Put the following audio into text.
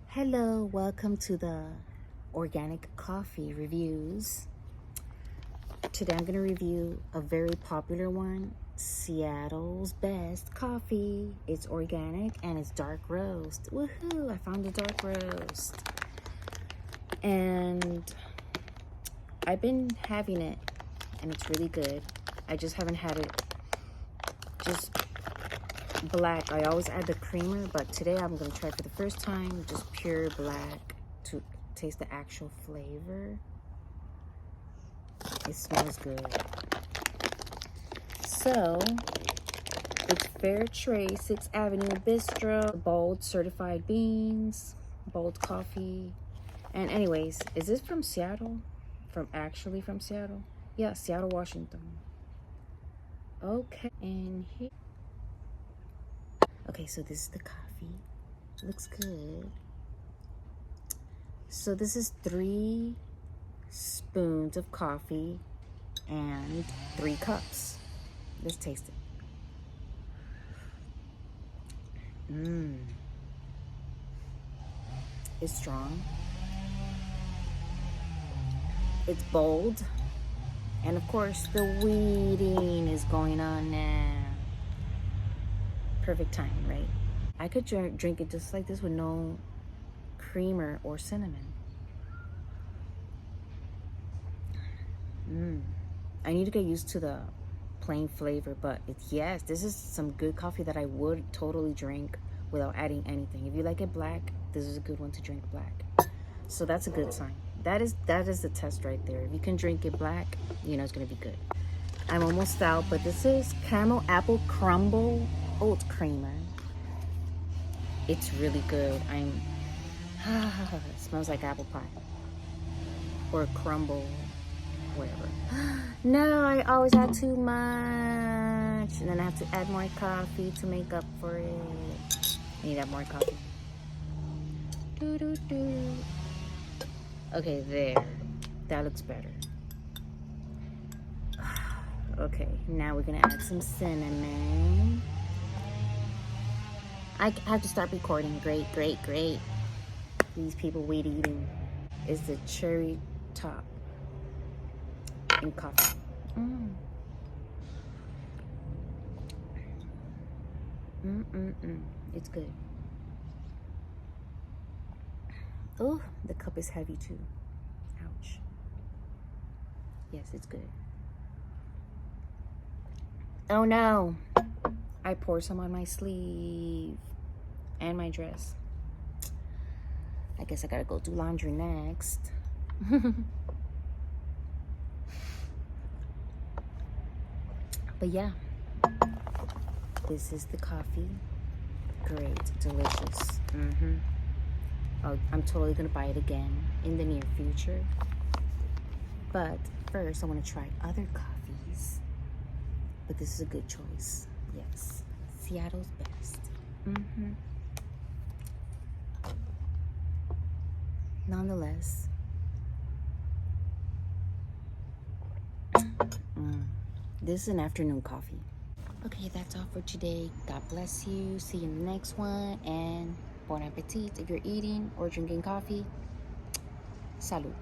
Hello, welcome to the organic coffee reviews. Today I'm going to review a very popular one, Seattle's Best Coffee. It's organic and it's dark roast. Woohoo, I found the dark roast. And I've been having it and it's really good. I just haven't had it just black. I always add the creamer, but today I'm going to try for the first time just pure black to taste the actual flavor. It smells good. So it's Fair Trade, 6th Avenue Bistro, bold certified beans, bold coffee. And anyways, is this from Seattle? Actually from Seattle? Yeah, Seattle, Washington. Okay, and here. Okay, so this is the coffee. Looks good. So this is 3 spoons of coffee and 3 cups. Let's taste it. It's strong. It's bold. And of course, the weeding is going on now. Perfect time, right? I could drink it just like this with no creamer or cinnamon. I need to get used to the plain flavor, but yes, this is some good coffee that I would totally drink without adding anything. If you like it black, this is a good one to drink black. So that's a good sign. That is the test right there. If you can drink it black, you know it's gonna be good. I'm almost out, but this is caramel apple crumble oat creamer. It's really good. It smells like apple pie or crumble, whatever. No, I always add too much, and then I have to add more coffee to make up for it. I need to add more coffee. Okay, there. That looks better. Okay, now we're gonna add some cinnamon. I have to start recording. Great. These people weed eating is the cherry top in coffee. It's good. Oh, the cup is heavy too. Ouch. Yes, it's good. Oh no, I poured some on my sleeve and my dress. I guess I gotta go do laundry next. But yeah, this is the coffee. Great, delicious. Oh, I'm totally gonna buy it again in the near future. But first, I want to try other coffees. But this is a good choice. Yes, Seattle's Best. Nonetheless, this is an afternoon coffee. Okay, that's all for today. God bless you. See you in the next one. And bon appetit if you're eating or drinking coffee. Salud.